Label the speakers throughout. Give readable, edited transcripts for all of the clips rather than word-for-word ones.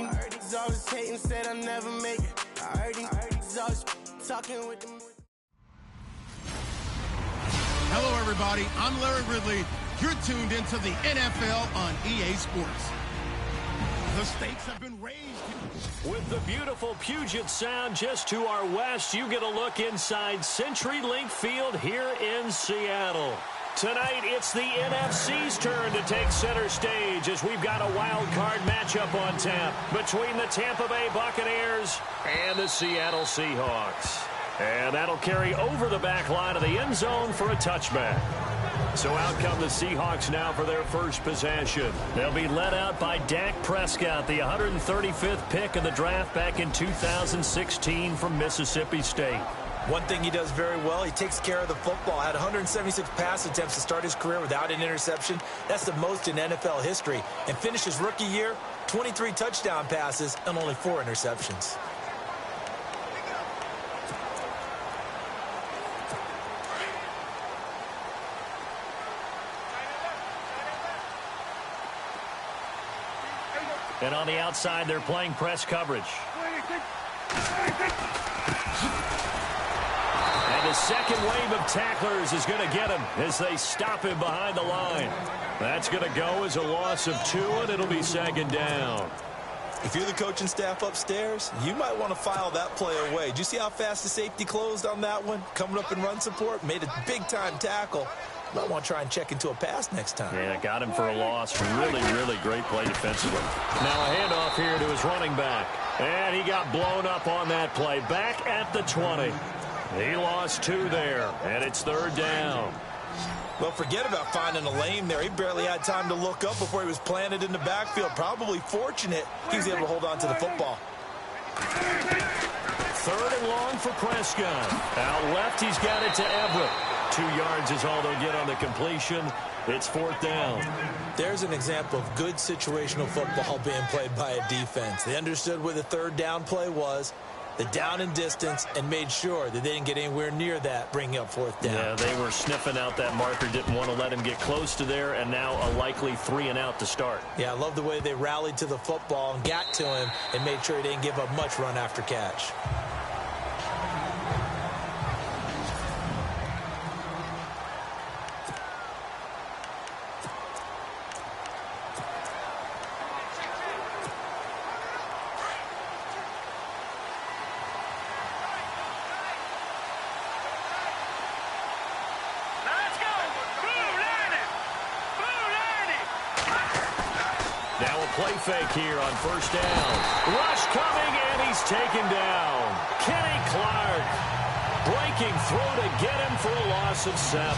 Speaker 1: these always hating, said I never make it. I heard these always talking with them.
Speaker 2: Hello, everybody. I'm Larry Ridley. You're tuned into the NFL on EA Sports. The stakes have been raised.
Speaker 3: With the beautiful Puget Sound just to our west, you get a look inside CenturyLink Field here in Seattle. Tonight, it's the NFC's turn to take center stage as we've got a wild card matchup on tap between the Tampa Bay Buccaneers and the Seattle Seahawks. And that'll carry over the back line of the end zone for a touchback. So out come the Seahawks now for their first possession. They'll be led out by Dak Prescott, the 135th pick of the draft back in 2016 from Mississippi State.
Speaker 4: One thing he does very well, he takes care of the football. Had 176 pass attempts to start his career without an interception. That's the most in NFL history. And finished his rookie year, 23 touchdown passes and only 4 interceptions.
Speaker 3: And on the outside, they're playing press coverage. And the second wave of tacklers is going to get him as they stop him behind the line. That's going to go as a loss of 2, and it'll be second down.
Speaker 4: If you're the coaching staff upstairs, you might want to file that play away. Did you see how fast the safety closed on that one? Coming up in run support, made a big-time tackle. Might want to try and check into a pass next time.
Speaker 3: Yeah, got him for a loss. Really, really great play defensively. Now a handoff here to his running back. And he got blown up on that play. Back at the 20. He lost 2 there, and it's third down.
Speaker 4: Well, forget about finding a lane there. He barely had time to look up before he was planted in the backfield. Probably fortunate he was able to hold on to the football.
Speaker 3: Third and long for Prescott. Out left, he's got it to Everett. 2 yards is all they'll get on the completion. It's fourth down.
Speaker 4: There's an example of good situational football being played by a defense. They understood where the third down play was, the down and distance, and made sure that they didn't get anywhere near that, bringing up fourth down.
Speaker 3: Yeah, they were sniffing out that marker, didn't want to let him get close to there, and now a likely 3 and out to start.
Speaker 4: Yeah, I love the way they rallied to the football and got to him and made sure he didn't give up much run after catch.
Speaker 3: Play fake here on first down. Rush coming, and he's taken down. Kenny Clark breaking through to get him for a loss of 7.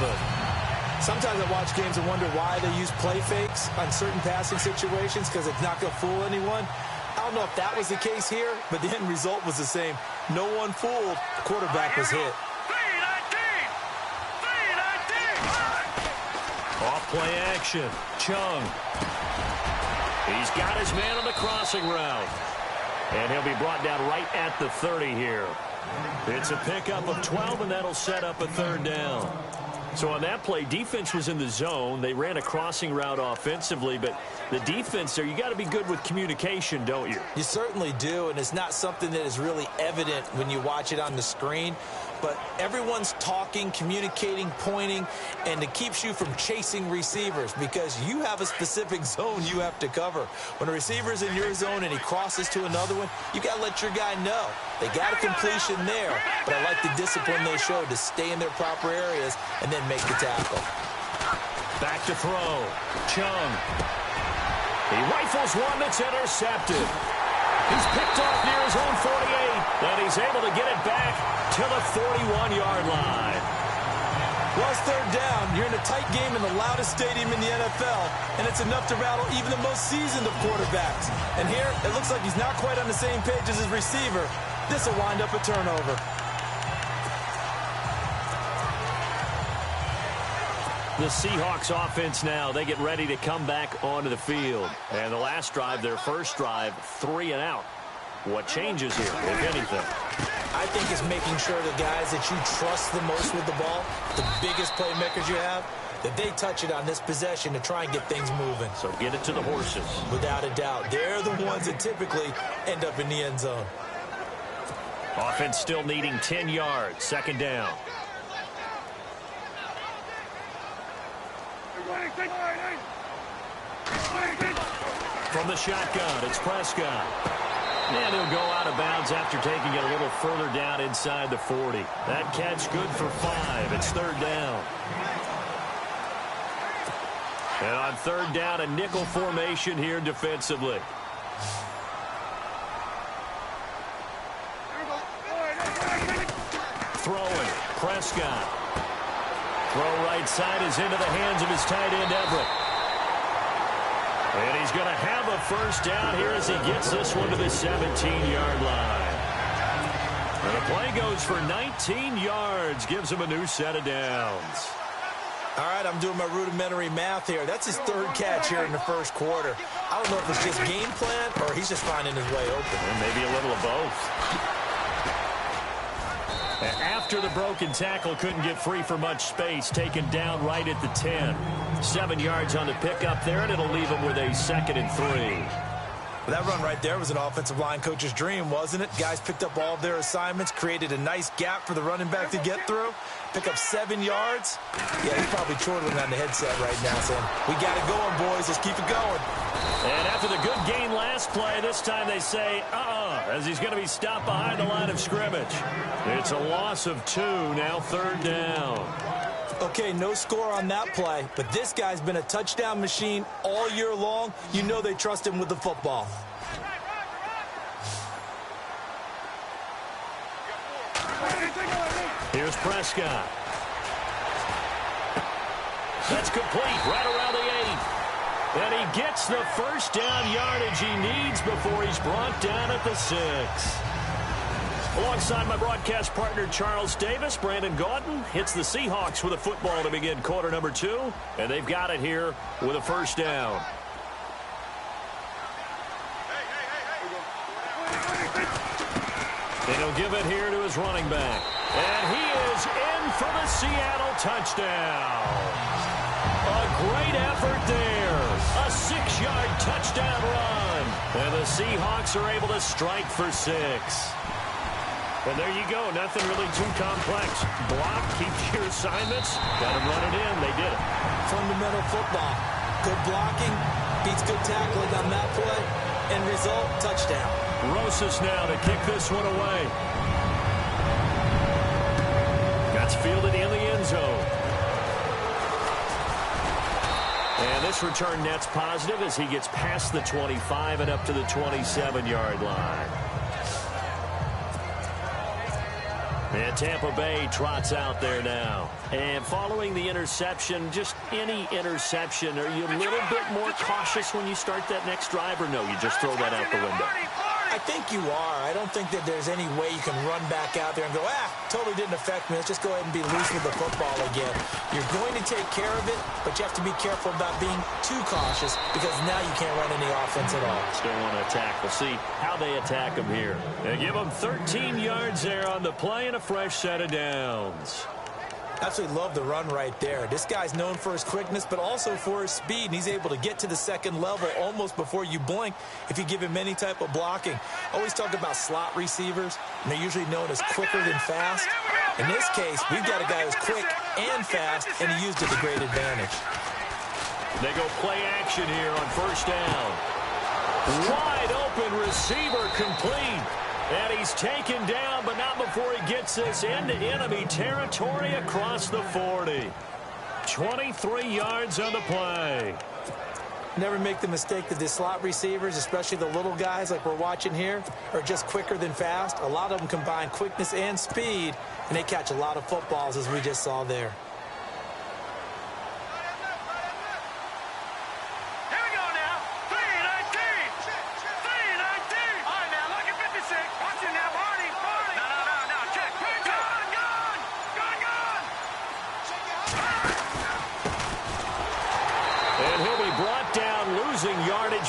Speaker 4: Sometimes I watch games and wonder why they use play fakes on certain passing situations, because it's not going to fool anyone. I don't know if that was the case here, but the end result was the same. No one fooled. The quarterback was hit.
Speaker 3: Off play action. Chung. He's got his man on the crossing route. And he'll be brought down right at the 30 here. It's a pickup of 12, and that'll set up a third down. So on that play, defense was in the zone. They ran a crossing route offensively, but the defense there, you got to be good with communication, don't you?
Speaker 4: You certainly do, and it's not something that is really evident when you watch it on the screen. But everyone's talking, communicating, pointing, and it keeps you from chasing receivers because you have a specific zone you have to cover. When a receiver's in your zone and he crosses to another one, you got to let your guy know. They got a completion there, but I like the discipline they showed to stay in their proper areas and then make the tackle.
Speaker 3: Back to throw. Chung. He rifles one that's intercepted. He's picked off near his own 48, and he's able to get it back to the 41-yard line.
Speaker 4: Well, it's third down. You're in a tight game in the loudest stadium in the NFL, and it's enough to rattle even the most seasoned of quarterbacks. And here, it looks like he's not quite on the same page as his receiver. This will wind up a turnover.
Speaker 3: The Seahawks offense now, they get ready to come back onto the field. And the last drive, their first drive, 3 and out. What changes here, if anything?
Speaker 4: I think it's making sure the guys that you trust the most with the ball, the biggest playmakers you have, that they touch it on this possession to try and get things moving.
Speaker 3: So get it to the horses.
Speaker 4: Without a doubt. They're the ones that typically end up in the end zone.
Speaker 3: Offense still needing 10 yards. Second down. From the shotgun, it's Prescott. And he'll go out of bounds after taking it a little further down inside the 40. That catch good for 5. It's third down. And on third down, a nickel formation here defensively. Throwing, Prescott. Throw right side is into the hands of his tight end, Everett. And he's going to have a first down here as he gets this one to the 17-yard line. And the play goes for 19 yards, gives him a new set of downs.
Speaker 4: All right, I'm doing my rudimentary math here. That's his third catch here in the first quarter. I don't know if it's just game plan or he's just finding his way open.
Speaker 3: Or maybe a little of both. After the broken tackle, couldn't get free for much space, taken down right at the 10. 7 yards on the pickup there, and it'll leave him with a 2nd and 3.
Speaker 4: Well, that run right there was an offensive line coach's dream, wasn't it? Guys picked up all of their assignments, created a nice gap for the running back to get through, pick up 7 yards. Yeah, he's probably chortling on the headset right now saying, we got it going, boys. Let's keep it going.
Speaker 3: And after the good gain last play, this time they say, as he's going to be stopped behind the line of scrimmage. It's a loss of 2, now third down.
Speaker 4: Okay, no score on that play, but this guy's been a touchdown machine all year long. You know they trust him with the football.
Speaker 3: Here's Prescott. That's complete right around the 8. And he gets the first down yardage he needs before he's brought down at the 6. Alongside my broadcast partner, Charles Davis, Brandon Gaudin hits the Seahawks with a football to begin quarter number 2. And they've got it here with a first down. And he'll give it here to his running back. And he is in for the Seattle touchdown. A great effort there. A 6-yard touchdown run. And the Seahawks are able to strike for 6. And there you go. Nothing really too complex. Block, keep your assignments. Got to run it in. They did it.
Speaker 4: Fundamental football. Good blocking beats good tackling on that play. End result, touchdown.
Speaker 3: Rosas now to kick this one away. That's fielded in the end zone. And this return net's positive as he gets past the 25 and up to the 27-yard line. And Tampa Bay trots out there now. And following the interception, just any interception, are you a little bit more cautious when you start that next drive, or no, you just throw that out the window?
Speaker 4: I think you are. I don't think that there's any way you can run back out there and go, totally didn't affect me. Let's just go ahead and be loose with the football again. You're going to take care of it, but you have to be careful about being too cautious because now you can't run any offense at all.
Speaker 3: Still want to attack. We'll see how they attack him here. They give him 13 yards there on the play and a fresh set of downs.
Speaker 4: Absolutely love the run right there. This guy's known for his quickness, but also for his speed, and he's able to get to the second level almost before you blink if you give him any type of blocking. Always talk about slot receivers, and they're usually known as quicker than fast. In this case, we've got a guy who's quick and fast, and he used it to great advantage.
Speaker 3: They go play action here on first down. Wide open receiver complete. And he's taken down, but not before he gets this into enemy territory across the 40. 23 yards on the play.
Speaker 4: Never make the mistake that the slot receivers, especially the little guys like we're watching here, are just quicker than fast. A lot of them combine quickness and speed, and they catch a lot of footballs, as we just saw there.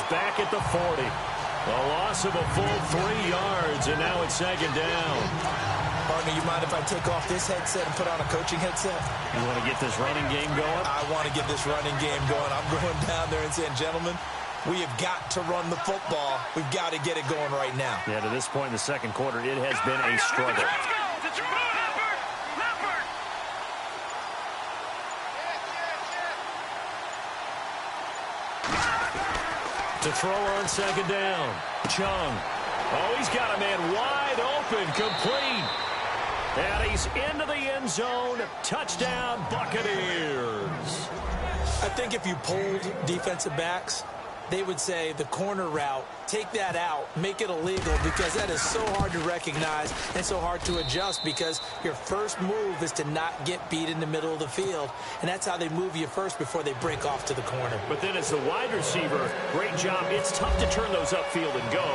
Speaker 3: Back at the 40. A loss of a full 3 yards, and now it's second down.
Speaker 4: On Gardner, you mind if I take off this headset and put on a coaching headset?
Speaker 3: You want to get this running game going?
Speaker 4: I want to get this running game going. I'm going down there and saying, gentlemen, we have got to run the football. We've got to get it going right now.
Speaker 3: Yeah, to this point in the second quarter, it has been a struggle. To throw on second down. Chung. Oh, he's got a man wide open, complete. And he's into the end zone. Touchdown, Buccaneers.
Speaker 4: I think if you polled defensive backs, they would say the corner route, take that out, make it illegal, because that is so hard to recognize and so hard to adjust, because your first move is to not get beat in the middle of the field, and that's how they move you first before they break off to the corner.
Speaker 3: But then as the wide receiver, great job. It's tough to turn those upfield and go,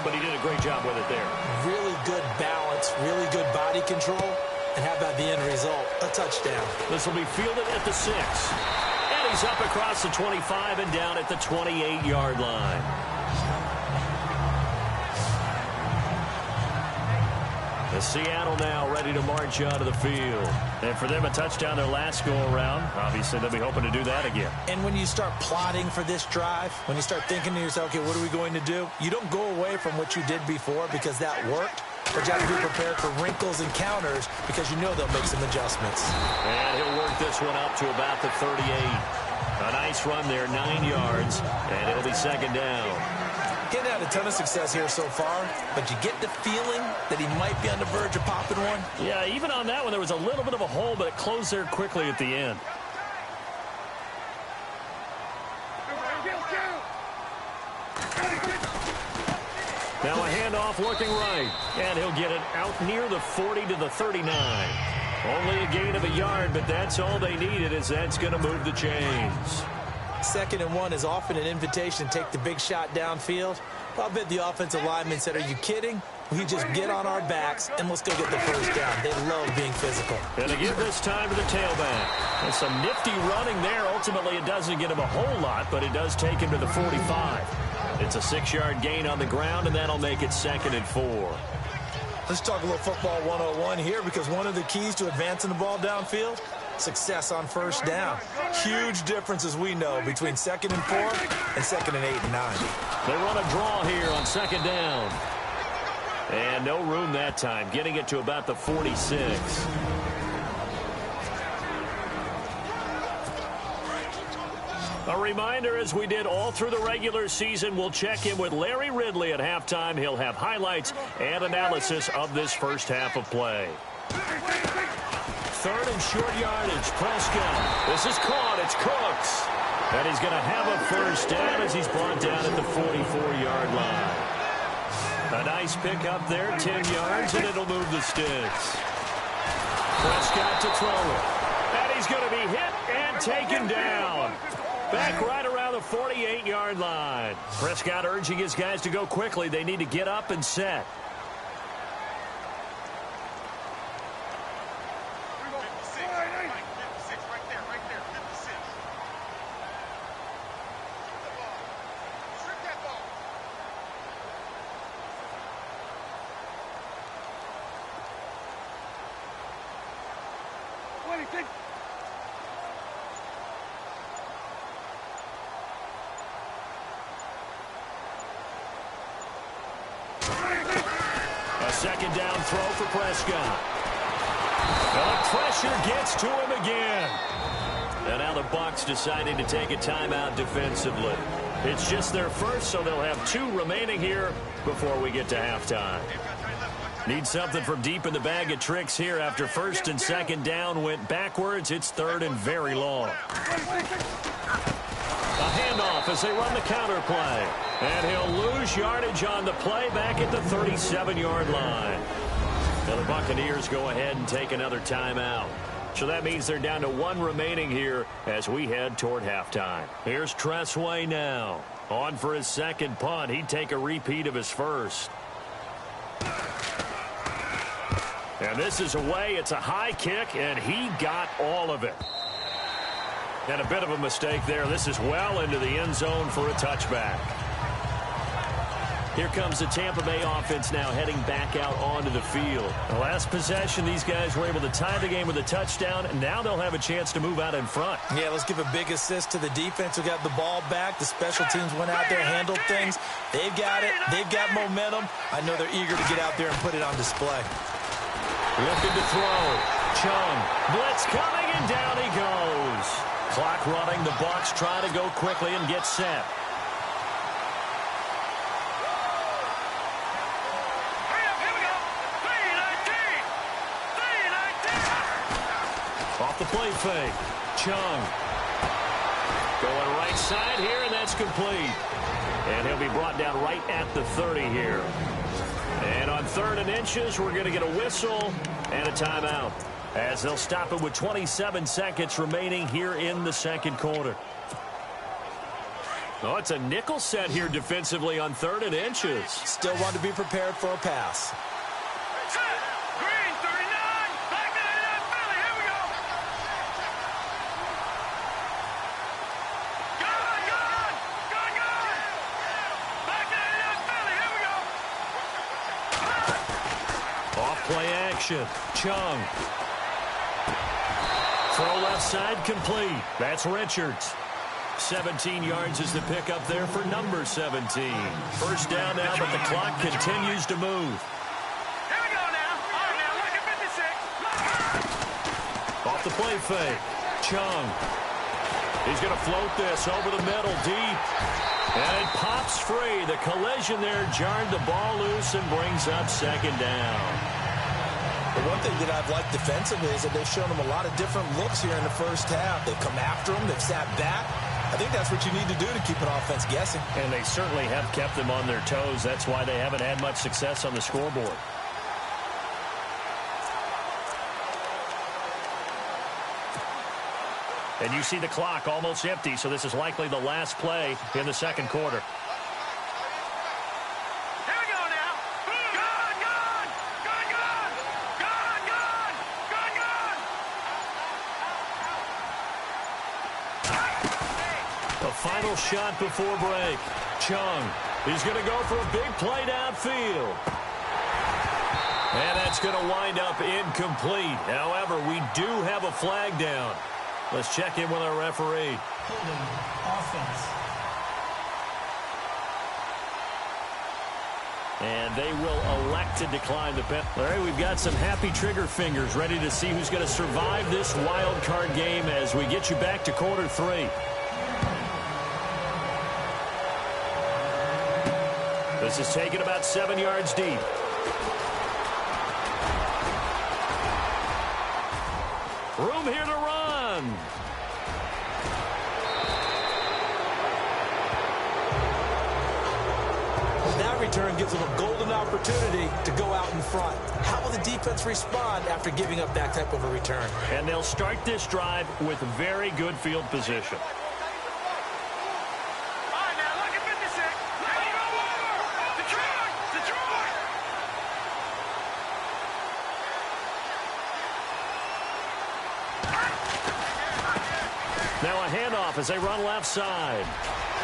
Speaker 3: but he did a great job with it there.
Speaker 4: Really good balance, really good body control, and how about the end result? A touchdown.
Speaker 3: This will be fielded at the 6. And he's up across the 25 and down at the 28-yard line. The Seattle now ready to march out of the field. And for them, a touchdown their last go-around. Obviously, they'll be hoping to do that again.
Speaker 4: And when you start plotting for this drive, when you start thinking to yourself, okay, what are we going to do? You don't go away from what you did before because that worked. But you have to be prepared for wrinkles and counters because you know they'll make some adjustments.
Speaker 3: And he'll work this one up to about the 38. A nice run there, 9 yards, and it'll be second down.
Speaker 4: Getting had a ton of success here so far, but you get the feeling that he might be on the verge of popping one.
Speaker 3: Yeah, even on that one, there was a little bit of a hole, but it closed there quickly at the end. Now a handoff looking right, and he'll get it out near the 40 to the 39. Only a gain of a yard, but that's all they needed, as that's going to move the chains.
Speaker 4: 2nd and 1 is often an invitation to take the big shot downfield. I'll bet the offensive lineman said, are you kidding? We just get on our backs and let's go get the first down. They love being physical.
Speaker 3: And to give this time to the tailback. And some nifty running there. Ultimately, it doesn't get him a whole lot, but it does take him to the 45. It's a 6-yard gain on the ground, and that'll make it 2nd and 4.
Speaker 4: Let's talk a little football 101 here, because one of the keys to advancing the ball downfield, success on first down. Huge difference, as we know, between 2nd and 4 and 2nd and 8 and 9.
Speaker 3: They run a draw here on 2nd down. And no room that time, getting it to about the 46. A reminder, as we did all through the regular season, we'll check in with Larry Ridley at halftime. He'll have highlights and analysis of this first half of play. 3rd and short yardage. Prescott. This is caught. It's Cooks. And he's going to have a first down as he's brought down at the 44-yard line. A nice pick up there, 10 yards, and it'll move the sticks. Prescott to throw it. And he's going to be hit and taken down. Back right around the 48-yard line. Prescott urging his guys to go quickly. They need to get up and set. A 2nd down throw for Prescott. The pressure gets to him again. And now the Bucs deciding to take a timeout defensively. It's just their first, so they'll have 2 remaining here before we get to halftime. Need something from deep in the bag of tricks here. After 1st and 2nd down went backwards, it's 3rd and very long. A handoff as they run the counter play. And he'll lose yardage on the play back at the 37-yard line. Now the Buccaneers go ahead and take another timeout. So that means they're down to 1 remaining here as we head toward halftime. Here's Tressway now. On for his 2nd punt. He'd take a repeat of his first. And this is away. It's a high kick, and he got all of it. And a bit of a mistake there. This is well into the end zone for a touchback. Here comes the Tampa Bay offense now heading back out onto the field. The last possession, these guys were able to tie the game with a touchdown, and now they'll have a chance to move out in front.
Speaker 4: Yeah, let's give a big assist to the defense who got the ball back. The special teams went out there, handled things. They've got it. They've got momentum. I know they're eager to get out there and put it on display.
Speaker 3: Looking to throw. Chung. Blitz coming, and down he goes. Clock running. The Bucs try to go quickly and get set. Off the play fake. Chung. Going right side here, and that's complete. And he'll be brought down right at the 30 here. And on 3rd and inches, we're going to get a whistle and a timeout, as they'll stop it with 27 seconds remaining here in the second quarter. Oh, it's a nickel set here defensively on 3rd and inches.
Speaker 4: Still want to be prepared for a pass.
Speaker 3: Play action. Chung. Throw left side complete. That's Richards. 17 yards is the pickup there for number 17. First down now, but the clock continues to move.
Speaker 5: Here we go now. All right, now, look at 56.
Speaker 3: Off the play fake. Chung. He's going to float this over the middle, deep. And it pops free. The collision there jarred the ball loose and brings up second down.
Speaker 4: The one thing that I've liked defensively is that they've shown them a lot of different looks here in the first half. They've come after them. They've sat back. I think that's what you need to do to keep an offense guessing.
Speaker 3: And they certainly have kept them on their toes. That's why they haven't had much success on the scoreboard. And you see the clock almost empty, so this is likely the last play in the second quarter. Final shot before break. Chung. He's going to go for a big play downfield. And that's going to wind up incomplete. However, we do have a flag down. Let's check in with our referee.
Speaker 6: Offense.
Speaker 3: And they will elect to decline the penalty. All right, we've got some happy trigger fingers ready to see who's going to survive this wild card game as we get you back to quarter 3. This is taken about 7 yards deep. Room here to run.
Speaker 4: That return gives them a golden opportunity to go out in front. How will the defense respond after giving up that type of a return?
Speaker 3: And they'll start this drive with very good field position. Now a handoff as they run left side.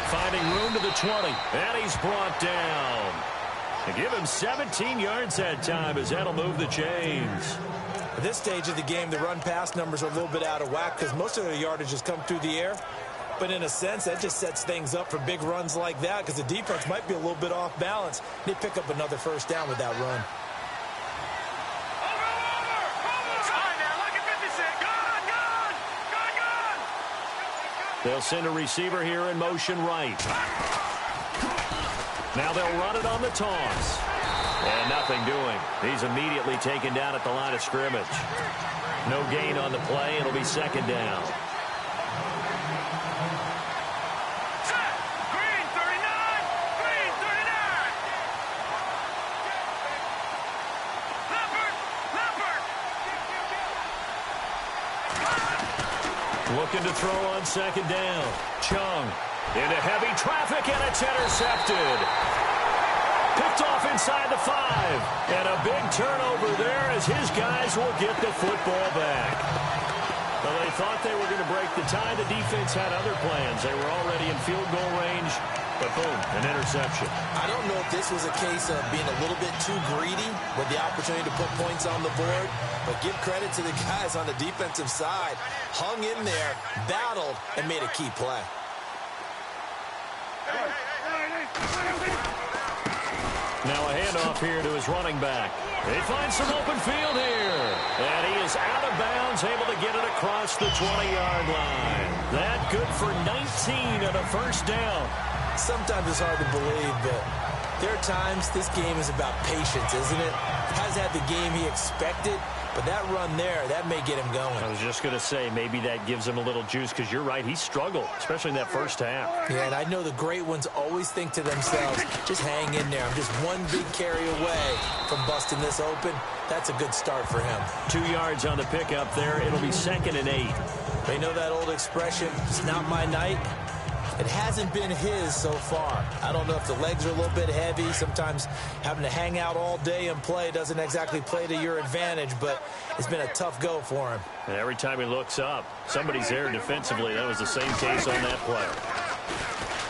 Speaker 3: Finding room to the 20. And he's brought down. They give him 17 yards that time as that'll move the chains.
Speaker 4: At this stage of the game, the run-pass numbers are a little bit out of whack because most of their yardage has come through the air. But in a sense, that just sets things up for big runs like that because the defense might be a little bit off balance. They pick up another first down with that run.
Speaker 3: They'll send a receiver here in motion right. Now they'll run it on the toss. And nothing doing. He's immediately taken down at the line of scrimmage. No gain on the play. It'll be second down. Looking to throw on second down. Chung into heavy traffic, and it's intercepted. Picked off inside the 5. And a big turnover there as his guys will get the football back. Well, they thought they were going to break the tie. The defense had other plans. They were already in field goal range, But boom, an interception.
Speaker 4: I don't know if this was a case of being a little bit too greedy with the opportunity to put points on the board, but give credit to the guys on the defensive side. Hung in there, battled, and made a key play.
Speaker 3: Now a handoff here to his running back. He finds some open field here. And he is out of bounds, able to get it across the 20-yard line. That good for 19 and a first down.
Speaker 4: Sometimes it's hard to believe, but there are times this game is about patience, isn't it? Hasn't had the game he expected, but that run there, that may get him going.
Speaker 3: I was just going to say, maybe that gives him a little juice, because you're right, he struggled, especially in that first half.
Speaker 4: Yeah, and I know the great ones always think to themselves, just hang in there. I'm just one big carry away from busting this open. That's a good start for him.
Speaker 3: 2 yards on the pickup there. It'll be 2nd and 8.
Speaker 4: They know that old expression, it's not my night. It hasn't been his so far. I don't know if the legs are a little bit heavy. Sometimes having to hang out all day and play doesn't exactly play to your advantage, but it's been a tough go for him.
Speaker 3: And every time he looks up, somebody's there defensively. That was the same case on that play.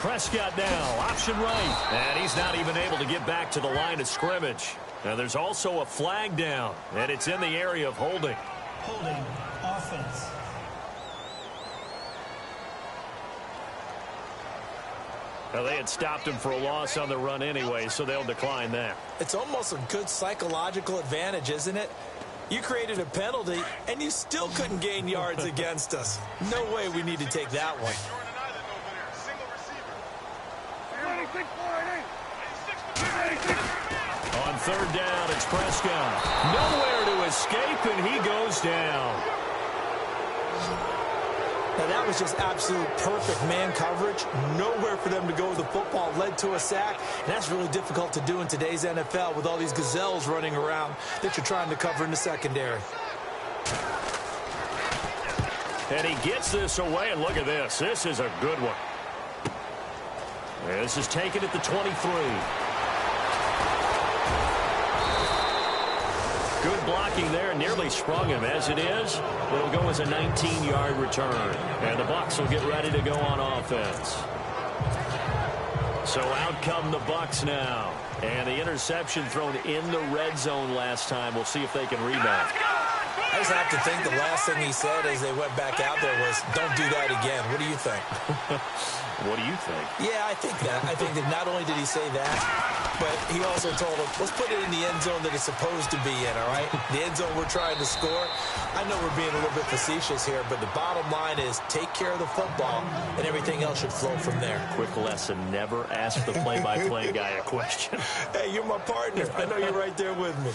Speaker 3: Prescott now, option right. And he's not even able to get back to the line of scrimmage. Now there's also a flag down, and it's in the area of holding.
Speaker 6: Holding offense.
Speaker 3: Well, they had stopped him for a loss on the run anyway, so they'll decline that.
Speaker 4: It's almost a good psychological advantage, isn't it? You created a penalty, and you still couldn't gain yards against us. No way we need to take that one.
Speaker 3: On 3rd down, it's Prescott. Nowhere to escape, and he goes down.
Speaker 4: Now, that was just absolute perfect man coverage. Nowhere for them to go with the football. Led to a sack. And that's really difficult to do in today's NFL with all these gazelles running around that you're trying to cover in the secondary.
Speaker 3: And he gets this away, and look at this. This is a good one. This is taken at the 23. Good blocking there, nearly sprung him. As it is, it'll go as a 19-yard return. And the Bucs will get ready to go on offense. So out come the Bucs now. And the interception thrown in the red zone last time. We'll see if they can rebound.
Speaker 4: I just have to think the last thing he said as they went back out there was, don't do that again. What do you think?
Speaker 3: What do you think?
Speaker 4: Yeah, I think that. I think that not only did he say that, but he also told him, let's put it in the end zone that it's supposed to be in, all right? The end zone we're trying to score. I know we're being a little bit facetious here, but the bottom line is take care of the football, and everything else should flow from there.
Speaker 3: Quick lesson, never ask the play-by-play guy a question.
Speaker 4: Hey, you're my partner. I know you're right there with me.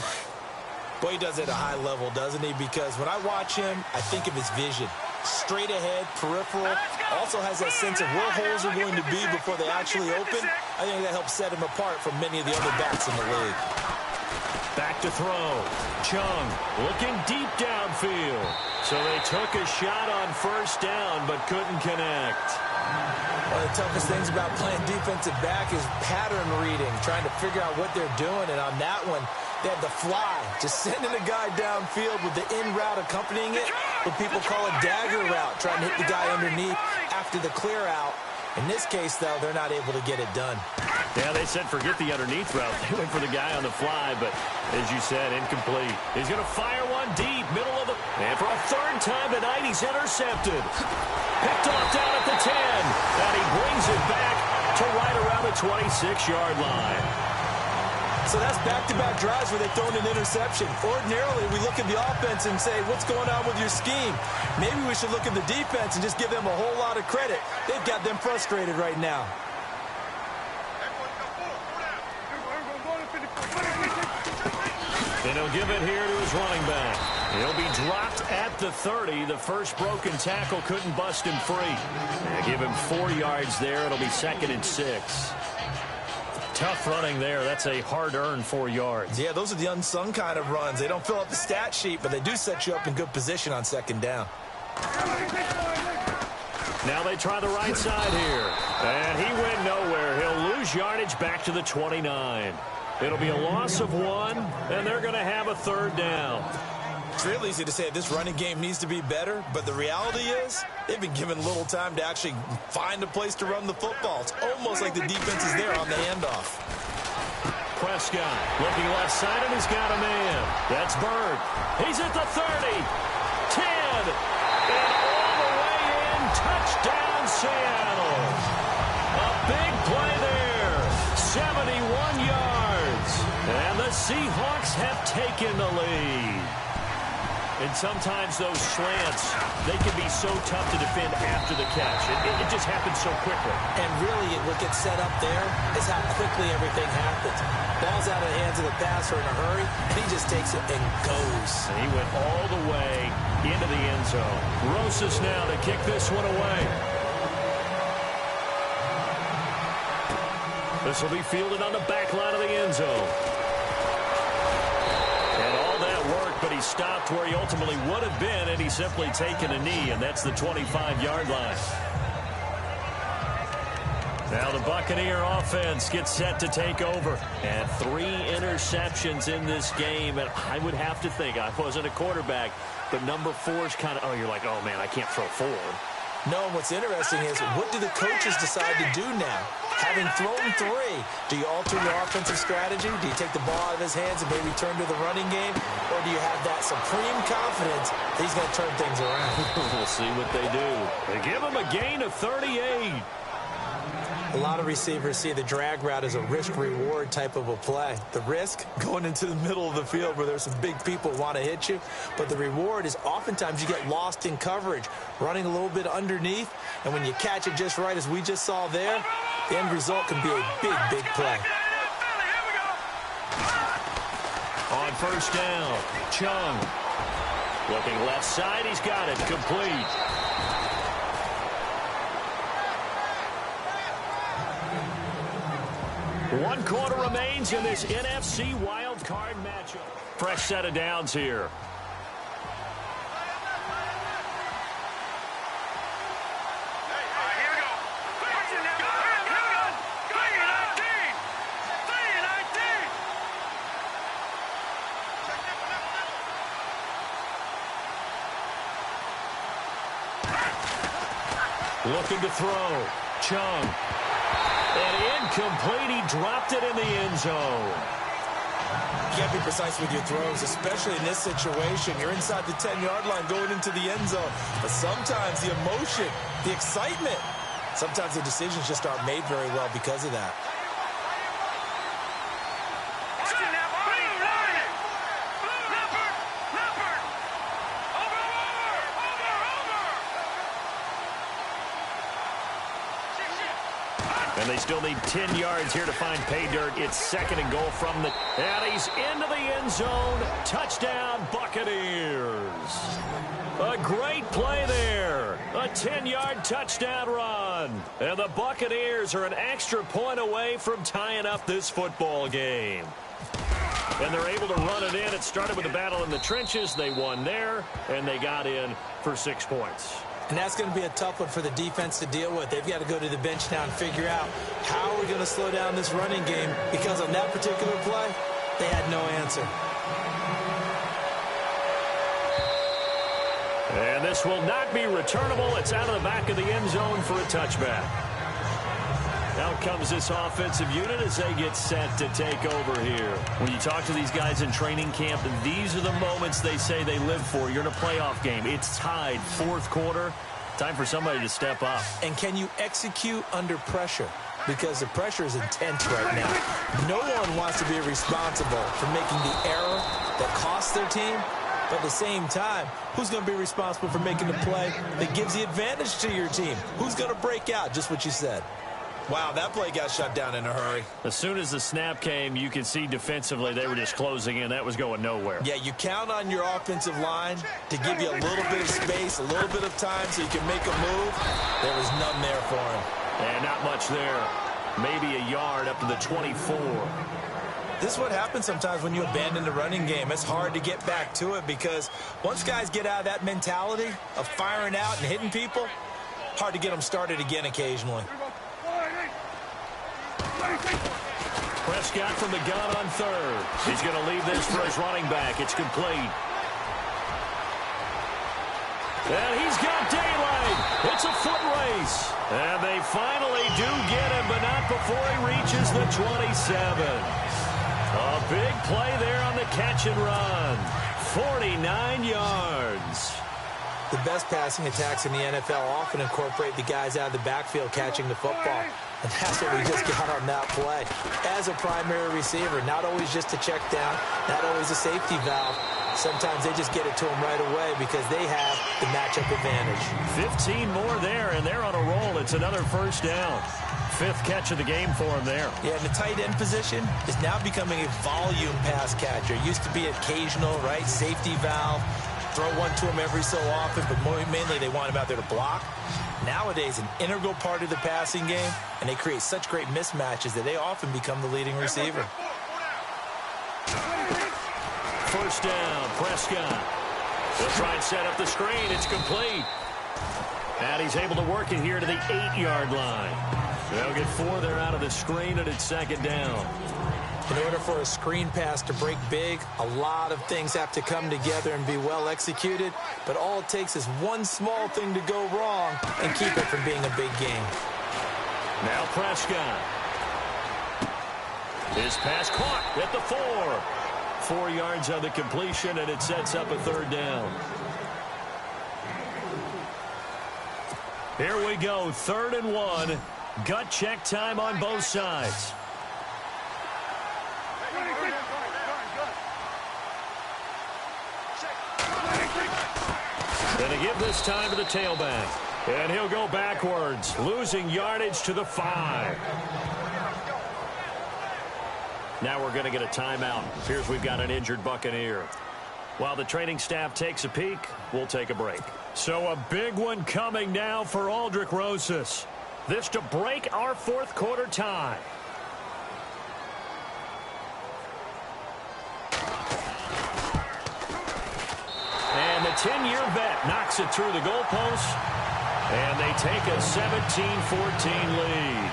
Speaker 4: Boy, he does it at a high level, doesn't he? Because when I watch him, I think of his vision. Straight ahead, peripheral. Also has that sense of where holes are going to be before they actually open. I think that helps set him apart from many of the other backs in the league.
Speaker 3: Back to throw. Chung looking deep downfield. So they took a shot on 1st down, but couldn't connect.
Speaker 4: One of the toughest things about playing defensive back is pattern reading, trying to figure out what they're doing. And on that one, they had the fly, just sending a guy downfield with the in route accompanying it, what people call a dagger route, trying to hit the guy underneath after the clear out. In this case, though, they're not able to get it done.
Speaker 3: Yeah, they said forget the underneath route. They went for the guy on the fly, but as you said, incomplete. He's going to fire one deep, middle of the... And for a 3rd time tonight, he's intercepted. Picked off down at the 10. And he brings it back to right around the 26-yard line.
Speaker 4: So that's back-to-back drives where they've thrown an interception. Ordinarily, we look at the offense and say, what's going on with your scheme? Maybe we should look at the defense and just give them a whole lot of credit. They've got them frustrated right now.
Speaker 3: And he'll give it here to his running back. He'll be dropped at the 30. The first broken tackle couldn't bust him free. And give him 4 yards there. It'll be 2nd and 6. Tough running there. That's a hard-earned 4 yards.
Speaker 4: Yeah, those are the unsung kind of runs. They don't fill up the stat sheet, but they do set you up in good position on 2nd down.
Speaker 3: Now they try the right side here. And he went nowhere. He'll lose yardage back to the 29. It'll be a loss of 1, and they're going to have a 3rd down.
Speaker 4: It's real easy to say this running game needs to be better, but the reality is they've been given little time to actually find a place to run the football. It's almost like the defense is there on the handoff.
Speaker 3: Prescott looking left side, and he's got a man. That's Bird. He's at the 30, 10, and all the way in. Touchdown, Seattle. A big play there. 71 yards. And the Seahawks have taken the lead. And sometimes those slants, they can be so tough to defend after the catch. It just happens so quickly.
Speaker 4: And really, what gets set up there is how quickly everything happens. Ball's out of the hands of the passer in a hurry, and he just takes it and goes.
Speaker 3: And he went all the way into the end zone. Rosas now to kick this one away. This will be fielded on the back line of the end zone. And all that work, but he stopped where he ultimately would have been, and he's simply taken a knee, and that's the 25-yard line. Now the Buccaneer offense gets set to take over. And 3 interceptions in this game. And I would have to think, I wasn't a quarterback, but number 4 is kind of, you're like, oh, man, I can't throw 4.
Speaker 4: No, what's interesting is, what do the coaches decide to do now? Having thrown 3, do you alter your offensive strategy? Do you take the ball out of his hands and maybe turn to the running game? Or do you have that supreme confidence that he's going to turn things around?
Speaker 3: We'll see what they do. They give him a gain of 38.
Speaker 4: A lot of receivers see the drag route as a risk-reward type of a play. The risk, going into the middle of the field where there's some big people want to hit you. But the reward is oftentimes you get lost in coverage, running a little bit underneath. And when you catch it just right, as we just saw there, the end result can be a big, big play.
Speaker 3: On first down, Chung. Looking left side, he's got it. Complete. One quarter remains in this NFC wildcard matchup. Fresh set of downs here. Looking to throw. Chung. And incomplete. He dropped it in the end zone.
Speaker 4: You can't be precise with your throws, especially in this situation. You're inside the 10-yard line going into the end zone. But sometimes the emotion, the excitement, sometimes the decisions just aren't made very well because of that.
Speaker 3: And they still need 10 yards here to find pay dirt. It's 2nd and goal from the... And he's into the end zone. Touchdown, Buccaneers. A great play there. A 10-yard touchdown run. And the Buccaneers are an extra point away from tying up this football game. And they're able to run it in. It started with a battle in the trenches. They won there, and they got in for 6 points.
Speaker 4: And that's going to be a tough one for the defense to deal with. They've got to go to the bench now and figure out how are we going to slow down this running game, because on that particular play, they had no answer.
Speaker 3: And this will not be returnable. It's out of the back of the end zone for a touchback. Out comes this offensive unit as they get set to take over here. When you talk to these guys in training camp, these are the moments they say they live for. You're in a playoff game. It's tied, 4th quarter. Time for somebody to step up.
Speaker 4: And can you execute under pressure? Because the pressure is intense right now. No one wants to be responsible for making the error that costs their team. But at the same time, who's going to be responsible for making the play that gives the advantage to your team? Who's going to break out? Just what you said. Wow, that play got shut down in a hurry.
Speaker 3: As soon as the snap came, you could see defensively they were just closing in. That was going nowhere.
Speaker 4: Yeah, you count on your offensive line to give you a little bit of space, a little bit of time so you can make a move. There was none there for him.
Speaker 3: And not much there. Maybe a yard up to the 24.
Speaker 4: This is what happens sometimes when you abandon the running game. It's hard to get back to it because once guys get out of that mentality of firing out and hitting people, hard to get them started again occasionally.
Speaker 3: Prescott from the gun on 3rd. He's going to leave this for his running back. It's complete. And he's got daylight. It's a foot race. And they finally do get him, but not before he reaches the 27. A big play there on the catch and run. 49 yards.
Speaker 4: The best passing attacks in the NFL often incorporate the guys out of the backfield catching the football. And that's what we just got on that play. As a primary receiver, not always just a check down, not always a safety valve. Sometimes they just get it to them right away because they have the matchup advantage.
Speaker 3: 15 more there, and they're on a roll. It's another first down. 5th catch of the game for him there. Yeah, and the tight end position is now becoming a volume pass catcher. Used to be occasional, right? Safety valve. Throw one to him every so often, but mainly they want him out there to block. Nowadays, an integral part of the passing game, and they create such great mismatches that they often become the leading receiver. First down, Prescott. They'll try and set up the screen. It's complete. And he's able to work it here to the 8-yard line. They'll get 4 there out of the screen, and it's second down.
Speaker 4: In order for a screen pass to break big, a lot of things have to come together and be well executed, but all it takes is one small thing to go wrong and keep it from being a big game.
Speaker 3: Now Prescott. His pass caught at the 4. 4 yards on the completion, and it sets up a third down. Here we go, 3rd and 1. Gut check time on both sides. Going to give this time to the tailback. And he'll go backwards, losing yardage to the 5. Now we're going to get a timeout. Appears we've got an injured Buccaneer. While the training staff takes a peek, we'll take a break. So a big one coming now for Aldrich Rosas. This to break our 4th quarter tie. And the 10-year vet knocks it through the goalpost. And they take a 17-14 lead.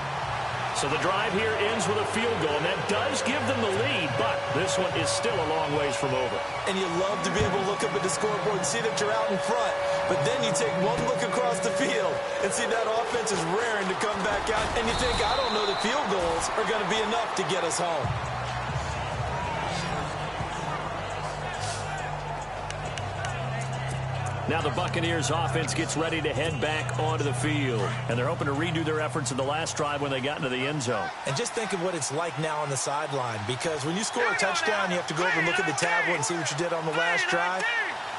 Speaker 3: So the drive here ends with a field goal, and that does give them the lead, but this one is still a long ways from over.
Speaker 4: And you love to be able to look up at the scoreboard and see that you're out in front, but then you take one look across the field and see that offense is raring to come back out, and you think, I don't know that field goals are going to be enough to get us home.
Speaker 3: Now the Buccaneers offense gets ready to head back onto the field. And they're hoping to redo their efforts in the last drive when they got into the end zone.
Speaker 4: And just think of what it's like now on the sideline, because when you score a touchdown, you have to go over and look at the tablet and see what you did on the last drive.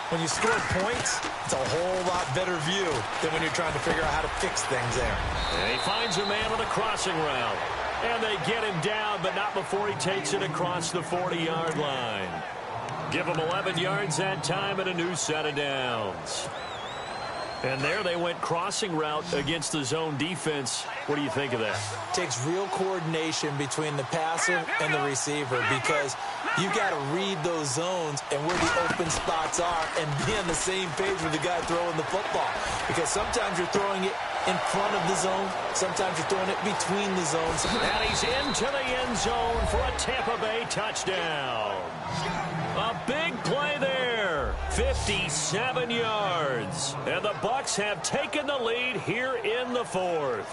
Speaker 4: When you score points, it's a whole lot better view than when you're trying to figure out how to fix things there.
Speaker 3: And he finds a man on the crossing route. And they get him down, but not before he takes it across the 40-yard line. Give them 11 yards that time and a new set of downs. And there they went crossing route against the zone defense. What do you think of that?
Speaker 4: Takes real coordination between the passer and the receiver, because you got to read those zones and where the open spots are and be on the same page with the guy throwing the football. Because sometimes you're throwing it in front of the zone. Sometimes you're throwing it between the zones.
Speaker 3: And he's into the end zone for a Tampa Bay touchdown. A big play there. 57 yards. And the Bucs have taken the lead here in the 4th.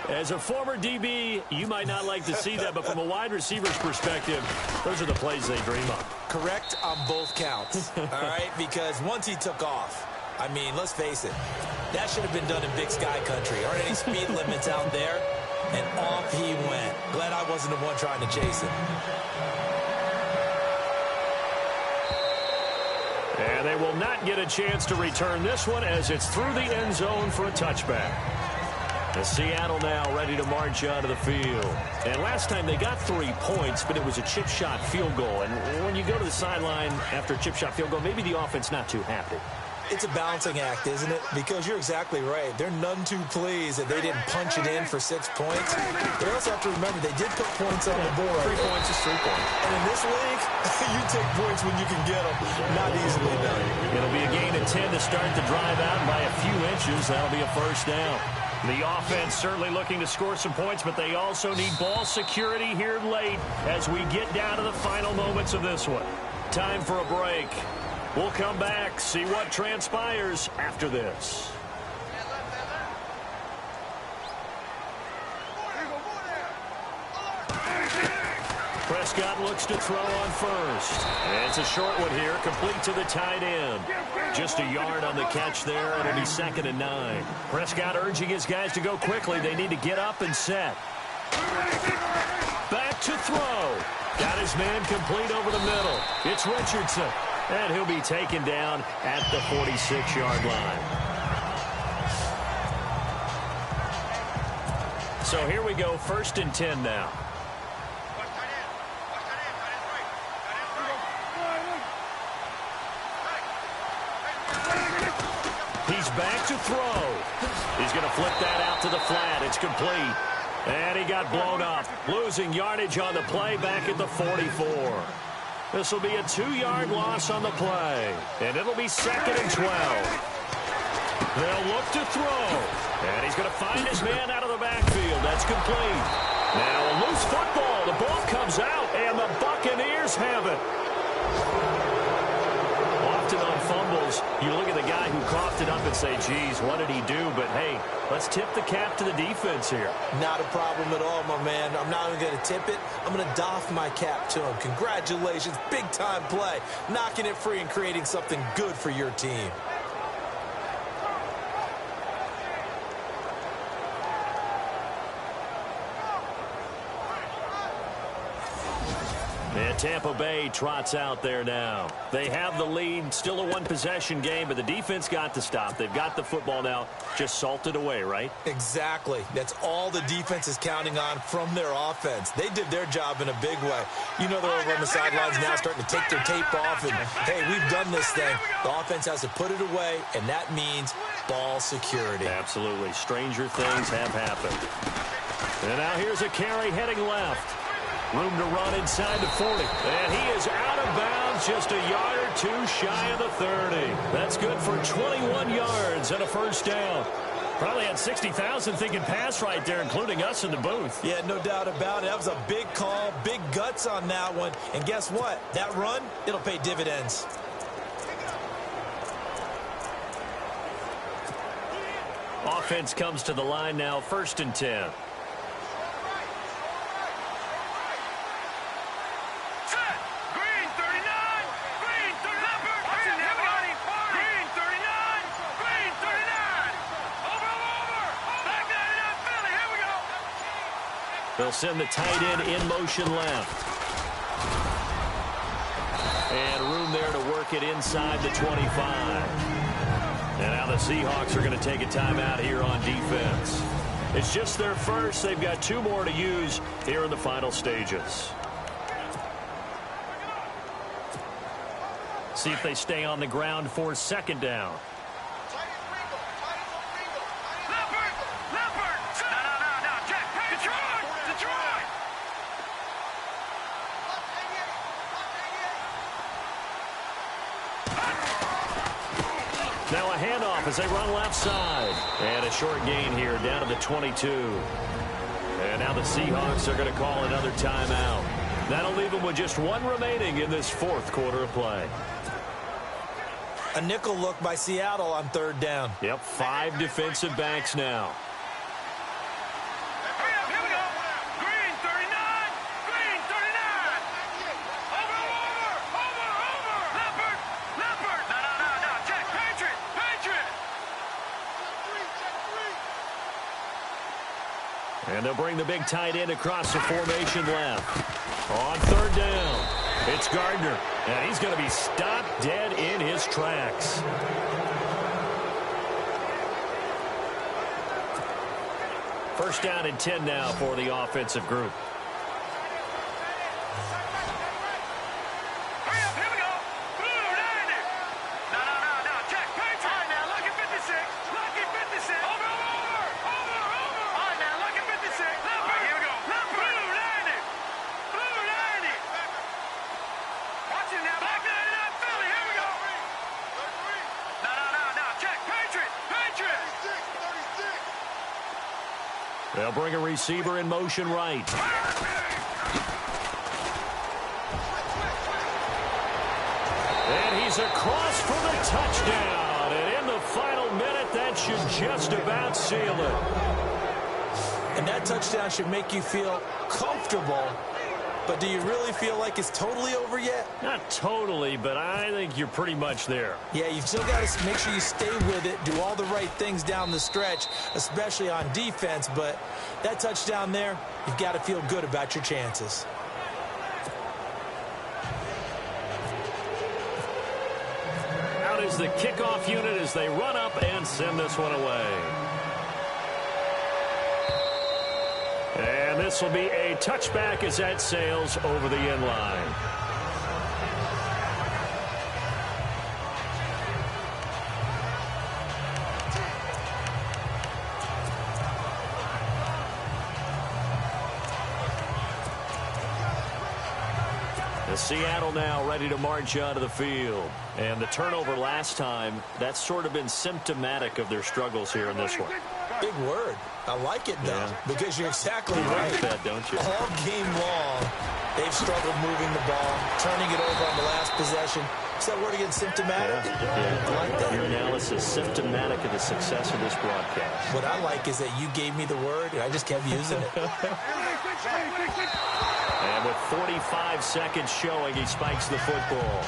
Speaker 3: As a former DB, you might not like to see that, but from a wide receiver's perspective, those are the plays they dream of.
Speaker 4: Correct on both counts, all right? Because once he took off, I mean, let's face it, that should have been done in Big Sky country. Aren't any speed limits out there? And off he went. Glad I wasn't the one trying to chase him.
Speaker 3: And they will not get a chance to return this one as it's through the end zone for a touchback. As Seattle now ready to march out of the field. And last time they got 3 points, but it was a chip shot field goal. And when you go to the sideline after a chip shot field goal, maybe the offense not too happy.
Speaker 4: It's a balancing act, isn't it? Because you're exactly right. They're none too pleased that they didn't punch it in for 6 points. They also have to remember they did put points on the board.
Speaker 3: 3 points is 3 points.
Speaker 4: And in this league, you take points when you can get them. Not easily done.
Speaker 3: It'll be a gain of 10 to start the drive out by a few inches. That'll be a first down. The offense certainly looking to score some points, but they also need ball security here late as we get down to the final moments of this one. Time for a break. We'll come back, see what transpires after this. Prescott looks to throw on first. And it's a short one here, complete to the tight end. Just a yard on the catch there, and it'll be 2nd and 9. Prescott urging his guys to go quickly. They need to get up and set. Back to throw. Got his man complete over the middle. It's Richardson, and he'll be taken down at the 46-yard line. So here we go, 1st and 10 now. He's back to throw. He's going to flip that out to the flat. It's complete. And he got blown up, losing yardage on the play back at the 44. This will be a 2-yard loss on the play, and it'll be 2nd and 12. They'll look to throw, and he's going to find his man out of the backfield. That's complete. Now a loose football. The ball comes out, and the Buccaneers have it. Often on fumbles, you look at the guy who coughed it up and say, geez, what did he do? But, hey, let's tip the cap to the defense here.
Speaker 4: Not a problem at all, my man. I'm not even going to tip it. I'm going to doff my cap to him. Congratulations. Big-time play. Knocking it free and creating something good for your team.
Speaker 3: And Tampa Bay trots out there now. They have the lead, still a one-possession game, but the defense got to stop. They've got the football now, just salted away, right?
Speaker 4: Exactly. That's all the defense is counting on from their offense. They did their job in a big way. You know, they're over on the sidelines now starting to take their tape off, and, hey, we've done this thing. The offense has to put it away, and that means ball security.
Speaker 3: Absolutely. Stranger things have happened. And now here's a carry heading left. Room to run inside the 40. And he is out of bounds, just a yard or two shy of the 30. That's good for 21 yards and a first down. Probably had 60,000 thinking pass right there, including us in the booth.
Speaker 4: Yeah, no doubt about it. That was a big call, big guts on that one. And guess what? That run, it'll pay dividends.
Speaker 3: Offense comes to the line now, 1st and 10. They'll send the tight end in motion left. And room there to work it inside the 25. And now the Seahawks are going to take a timeout here on defense. It's just their first. They've got 2 more to use here in the final stages. See if they stay on the ground for 2nd down. Now a handoff as they run left side. And a short gain here down to the 22. And now the Seahawks are going to call another timeout. That'll leave them with just 1 remaining in this 4th quarter of play.
Speaker 4: A nickel look by Seattle on 3rd down.
Speaker 3: Yep, 5 defensive backs now. And they'll bring the big tight end across the formation left. On 3rd down, it's Gardner. And he's going to be stopped dead in his tracks. First down and 10 now for the offensive group. They'll bring a receiver in motion right. And he's He's across for the touchdown. And in the final minute, that should just about seal it.
Speaker 4: And that touchdown should make you feel comfortable. But do you really feel like it's totally over yet?
Speaker 3: Not totally, but I think you're pretty much there.
Speaker 4: Yeah, you've still got to make sure you stay with it, do all the right things down the stretch, especially on defense. But that touchdown there, you've got to feel good about your chances.
Speaker 3: Out is the kickoff unit as they run up and send this one away. And this will be a touchback as that sails over the end line. Seattle now ready to march out of the field. And the turnover last time, that's sort of been symptomatic of their struggles here in this one.
Speaker 4: Big word. I like it, though, because you're exactly right.
Speaker 3: You like that, don't you?
Speaker 4: All game long, they've struggled moving the ball, turning it over on the last possession. Is that word again, symptomatic?
Speaker 3: Yeah.
Speaker 4: I like that.
Speaker 3: Your analysis, symptomatic of the success of this broadcast.
Speaker 4: What I like is that you gave me the word, and I just kept using it.
Speaker 3: And with 45 seconds showing, he spikes the football.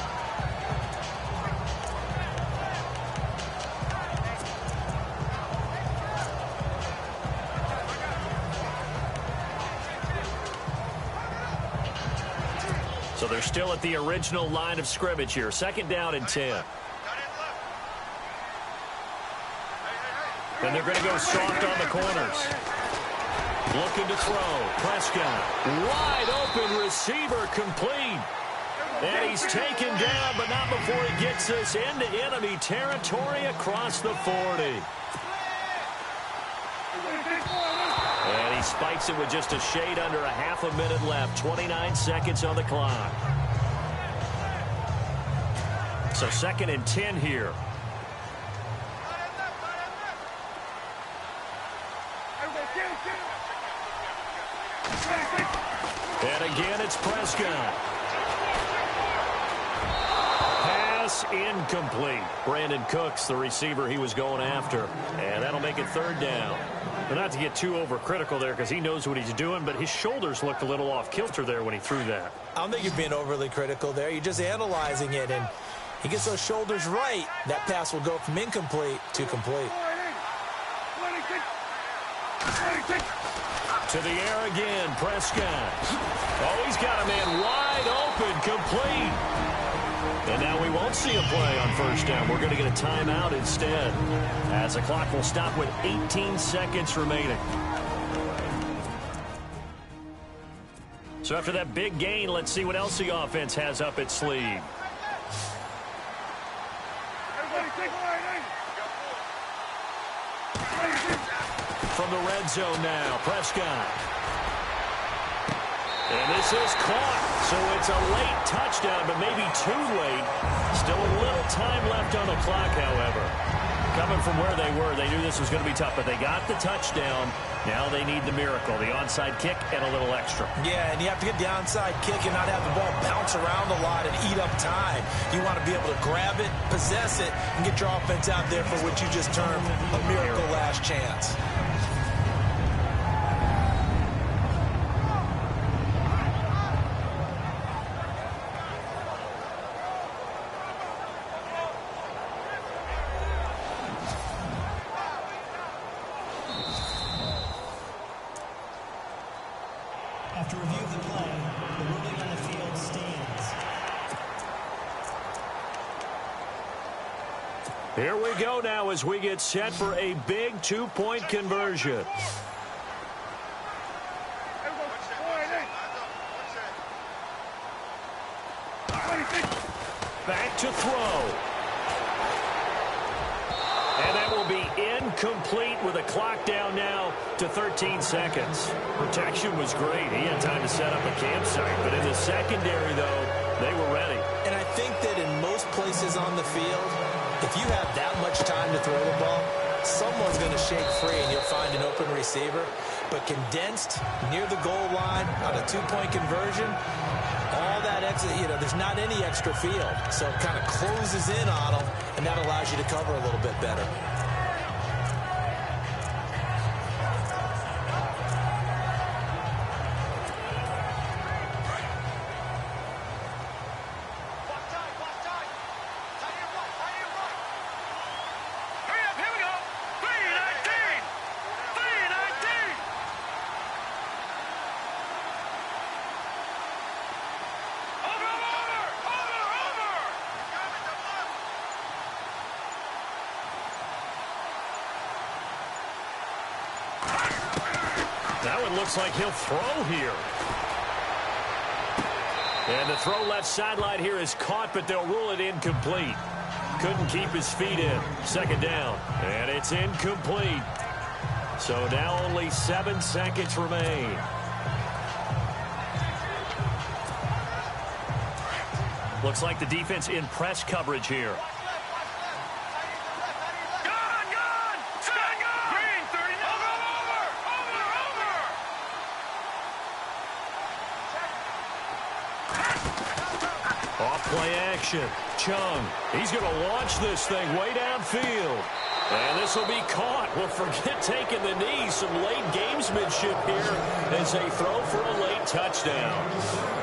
Speaker 3: So they're still at the original line of scrimmage here. 2nd down and 10. And they're going to go soft on the corners. Looking to throw. Prescott. Wide open receiver complete. And he's taken down, but not before he gets this into enemy territory across the 40. And he spikes it with just a shade under a half a minute left. 29 seconds on the clock. So 2nd and 10 here. And again, it's Prescott. Pass incomplete. Brandon Cooks, the receiver he was going after. And that'll make it 3rd down. But not to get too overcritical there because he knows what he's doing, but his shoulders looked a little off kilter there when he threw that.
Speaker 4: I don't think you're being overly critical there. You're just analyzing it, and he gets those shoulders right. That pass will go from incomplete to complete.
Speaker 3: To the air again, Prescott. Oh, he's got a man wide open, complete. And now we won't see a play on 1st down. We're going to get a timeout instead, as the clock will stop with 18 seconds remaining. So after that big gain, let's see what else the offense has up its sleeve. From the red zone now, Prescott. And this is caught. So it's a late touchdown, but maybe too late. Still a little time left on the clock, however. Coming from where they were, they knew this was going to be tough, but they got the touchdown. Now they need the miracle, the onside kick and a little extra.
Speaker 4: Yeah, and you have to get the onside kick and not have the ball bounce around a lot and eat up time. You want to be able to grab it, possess it, and get your offense out there for what you just termed a miracle last chance.
Speaker 6: After review of the play, the ruling on the field stands.
Speaker 3: Here we go now as we get set for a big 2-point conversion. Back to throw. And that will be incomplete with a clock down now to 13 seconds. Protection was great. He had time to set up a campsite. But in the secondary, though, they were ready.
Speaker 4: And I think that in most places on the field, if you have that much time to throw the ball, someone's going to shake free and you'll find an open receiver. But condensed near the goal line on a 2-point conversion, all that there's not any extra field. So it kind of closes in on them, and that allows you to cover a little bit better.
Speaker 3: That one looks like he'll throw here. And the throw left sideline here is caught, but they'll rule it incomplete. Couldn't keep his feet in. Second down. And it's incomplete. So now only 7 seconds remain. Looks like the defense in press coverage here. Off-play action. Chung. He's going to launch this thing way downfield. And this will be caught. Well, forget taking the knee. Some late gamesmanship here as they throw for a late touchdown.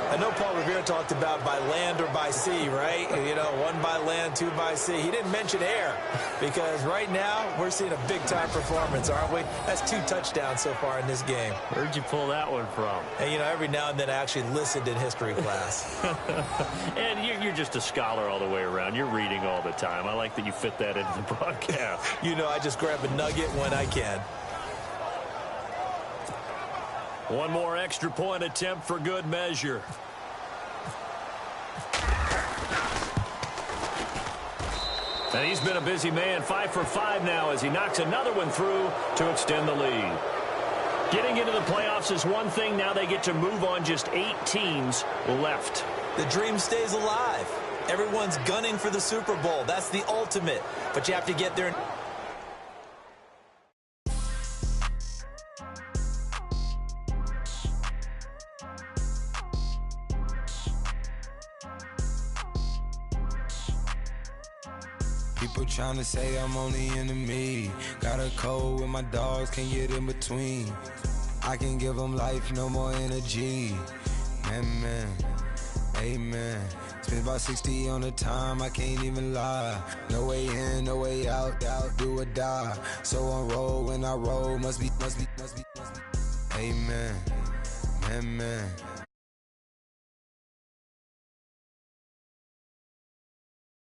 Speaker 4: I know Paul Revere talked about by land or by sea, right? One by land, two by sea. He didn't mention air because right now we're seeing a big-time performance, aren't we? That's 2 touchdowns so far in this game.
Speaker 3: Where'd you pull that one from?
Speaker 4: And, every now and then I actually listened in history class.
Speaker 3: And you're just a scholar all the way around. You're reading all the time. I like that you fit that into the broadcast.
Speaker 4: I just grab a nugget when I can.
Speaker 3: One more extra point attempt for good measure. And he's been a busy man, 5 for 5 now as he knocks another one through to extend the lead. Getting into the playoffs is one thing. Now they get to move on. Just 8 teams left.
Speaker 4: The dream stays alive. Everyone's gunning for the Super Bowl. That's the ultimate. But you have to get there.
Speaker 7: People trying to say I'm only enemy. Got a code with my dogs, can't get in between. I can give them life, no more energy. Man, amen. Spent about 60 on the time, I can't even lie. No way in, no way out, do or die. So on roll, when I roll, must be. Amen, man.